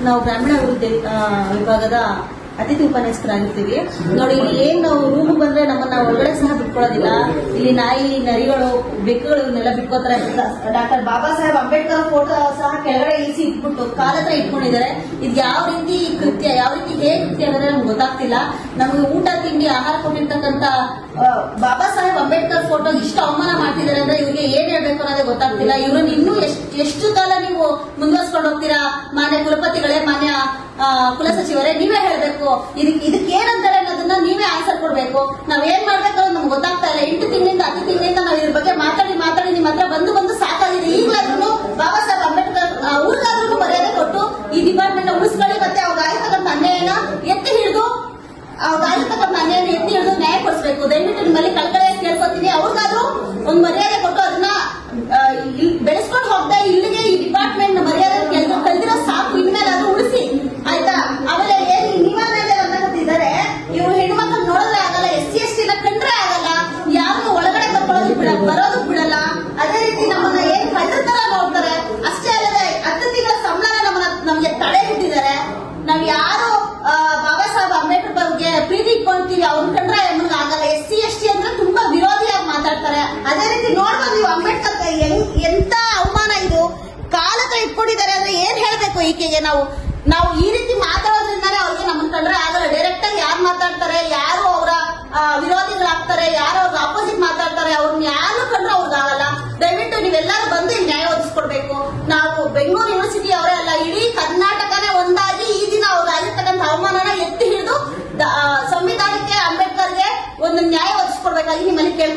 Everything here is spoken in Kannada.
ನಾವು ಗ್ರಾಮೀಣ ಅಭಿವೃದ್ಧಿ ವಿಭಾಗದ ಅತಿಥಿ ಉಪನ್ಯಾಸಕರಾಗಿರ್ತೀವಿ. ನೋಡಿ, ಇಲ್ಲಿ ಏನ್ ನಾವು ರೂಮ್ ಬಂದ್ರೆ ನಮ್ಮನ್ನ ಒಳಗಡೆ ಸಹ ಬಿಟ್ಕೊಳ್ಳೋದಿಲ್ಲ. ಇಲ್ಲಿ ನಾಯಿ, ನರಿಗಳು, ಬೆಕ್ಕುಗಳು ಇವನ್ನೆಲ್ಲ ಬಿಟ್ಕೋತಾರೆ. ಡಾಕ್ಟರ್ ಬಾಬಾ ಸಾಹೇಬ್ ಅಂಬೇಡ್ಕರ್ ಫೋಟೋ ಸಹ ಕೆಳಗಡೆ ಇಳಿಸಿ ಇಟ್ಬಿಟ್ಟು ಕಾಲ ಹತ್ರ ಇಟ್ಕೊಂಡಿದ್ದಾರೆ. ಇದು ಯಾವ ರೀತಿ ಕೃತ್ಯ, ಯಾವ ರೀತಿ ಹೇಗೆ ಕೃತ್ಯ ಅಂದ್ರೆ ನಮ್ಗೆ ಗೊತ್ತಾಗ್ತಿಲ್ಲ. ನಮಗೆ ಊಟ ತಿಂಡಿ ಆಹಾರ ಕೊಟ್ಟಿರ್ತಕ್ಕಂಥ ಬಾಬಾ ಸಾಹೇಬ್ ಅಂಬೇಡ್ಕರ್ ಫೋಟೋ ಇಷ್ಟು ಅವಮಾನ ಮಾಡ್ತಿದ್ದಾರೆ ಅಂದ್ರೆ ಇವ್ರಿಗೆ ಏನ್ ಹೇಳ್ಬೇಕು ಅನ್ನೋದೇ ಗೊತ್ತಾಗ್ತಿಲ್ಲ. ಇವ್ರನ್ನ ಇನ್ನೂ ಎಷ್ಟು ಕಾಲ ನೀವು ಮುಂದುವರ್ಸ್ಕೊಂಡು ಹೋಗ್ತೀರಾ? ಮಾನ್ಯ ಕುಲಪತಿಗಳೇ, ಮಾನ್ಯ ಕುಲಸಚಿವರೇ, ನೀವೇ ಹೇಳ್ಬೇಕು ಇದಕ್ಕೆ ಏನಂತಾರೆ ಅನ್ನೋದನ್ನ ನೀವೇ ಆನ್ಸರ್ ಕೊಡ್ಬೇಕು. ನಾವ್ ಏನ್ ಮಾಡ್ಬೇಕು ಅನ್ನೋದು ನಮ್ಗೆ ಗೊತ್ತಾಗ್ತಾ ಇಲ್ಲ. 8 ತಿಂಗಳಿಂದ 10 ತಿಂಗಳಿಂದ ನಾವು ಇದ್ರ ಬಗ್ಗೆ ಮಾತಾಡಿ ನಿಮ್ಮ ಹತ್ರ ಬಂದು ಸಾಕಾಗಿದೆ. ಈಗಲಾದ್ರೂ ಬಾಬಾ ಸಾಹೇಬ್ ಅಂಬೇಡ್ಕರ್ ಊರಿಗಾದ್ರೂ ಮರ್ಯಾದೆ ಕೊಟ್ಟು ಈ ಡಿಪಾರ್ಟ್ಮೆಂಟ್ ಉಳಿಸ್ಕೊಳ್ಳಿ. ಮತ್ತೆ ಅವ್ರು ಆಗಿರ್ತಕ್ಕಂಥ ಅನ್ಯಾಯನ ಎತ್ತಿ ಹಿಡಿದು ನ್ಯಾಯ ಕೊಡಿಸಬೇಕು. ದಯವಿಟ್ಟು ನಿಮ್ಮಲ್ಲಿ ಕಳ್ಕಳೆ ಕೇಳ್ಕೊತೀನಿ. ಅವ್ರಿಗಾದ್ರೂ ಒಂದು ಮರ್ಯಾದೆ ಕೊಟ್ಟು ಅದನ್ನ ಬೆಳೆಸ್ಕೊಂಡು ಹೋಗ್ತಾ ಇಲ್ಲಿಗೆ ಈ ಡಿಪಾರ್ಟ್ಮೆಂಟ್ ಮರ್ಯಾದೆ ಕಲ್ದಿರೋ ಸಾಕು. ಇನ್ಮೇಲೆ ಅದು ಉಳಿಸಿ, ಆಯ್ತಾ? ಆಮೇಲೆ ಏನ್ ನೀವಾಗಲೇ ಅನ್ನಕತ್ತಿದ್ದಾರೆ, ಇವ್ರು ಹೆಣ್ಮಕ್ಳು ನೋಡಿದ್ರೆ ಆಗಲ್ಲ, SC/ST ಕಂಡ್ರೆ ಆಗಲ್ಲ, ಯಾರನ್ನು ಒಳಗಡೆ ಬರೋದು ಬಿಡಲ್ಲ. ಅದೇ ರೀತಿ ನಮ್ಮನ್ನ ಏನ್ ಕಳ್ಳರ ತರ ನೋಡ್ತಾರೆ. ಅಷ್ಟೇ ಅಲ್ಲದೆ 10 ತಿಂಗಳ ಸಂಬಳ ನಮಗೆ ತಡೆ ಇಟ್ಟಿದ್ದಾರೆ. ನಾವ್ ಯಾರು ಬಾಬಾ ಸಾಹೇಬ್ ಅಂಬೇಡ್ಕರ್ ಬಗ್ಗೆ ಪ್ರೀತಿ ಇಟ್ಕೊಂತೀವಿ, ಅವ್ರನ್ನ ಕಂಡ್ರೆ ನಮ್ಗೆ ಆಗಲ್ಲ. SC/ST ಅಂದ್ರೆ ತುಂಬಾ ವಿರೋಧಿಯಾಗಿ ಮಾತಾಡ್ತಾರೆ. ಅದೇ ರೀತಿ ನೋಡ್ಬೋದು ನೀವು ಅಂಬೇಡ್ಕರ್ ಎಂತ ಅವಮಾನ ಇದು. ಕಾಲಕ್ಕೆ ಇಟ್ಕೊಂಡಿದ್ದಾರೆ ಅಂದ್ರೆ ಏನ್ ಹೇಳ್ಬೇಕು ಈಕೆಗೆ? ನಾವು ಈ ರೀತಿ ಮಾತಾಡೋದ್ರಿಂದಾನೇ ಅವ್ರಿಗೆ ನಮ್ಮನ್ನ ಕಂಡ್ರೆ ಆಗಲ್ಲ. ಡೈರೆಕ್ಟ್ ಆಗಿ ಯಾರು ಮಾತಾಡ್ತಾರೆ, ಯಾರು ಅವರ ವಿರೋಧಿಗಳಾಗ್ತಾರೆ, ಯಾರು ಅವ್ರ ಆಪೋಸಿಟ್ ಮಾತಾಡ್ತಾರೆ, ಅವ್ರನ್ನ ಯಾರು ಕಂಡ್ರೆ ಅವ್ರಿಗಾಗಲ್ಲ. ದಯವಿಟ್ಟು ನೀವೆಲ್ಲರೂ ಬಂದು ಇಲ್ಲಿ ನ್ಯಾಯ ಒದಗಿಸ್ಕೊಡ್ಬೇಕು. ನಾವು ಬೆಂಗಳೂರು ಯೂನಿವರ್ಸಿಟಿ ಅವರೇ ಅಲ್ಲ, ಇಡೀ ಕರ್ನಾಟಕನೇ ಒಂದಾಗಿ ಈ ದಿನ ಅವ್ರಾಗಿರ್ತಕ್ಕಂಥ ಅವಮಾನನ ಎತ್ತಿ ಹಿಡಿದು ಸಂವಿಧಾನಕ್ಕೆ, ಅಂಬೇಡ್ಕರ್ಗೆ ಒಂದು ನ್ಯಾಯ ಒದಗಿಸ್ಕೊಡ್ಬೇಕಾಗಿ ನಿಮ್ಮಲ್ಲಿ ಕೇಳ್ಕೊ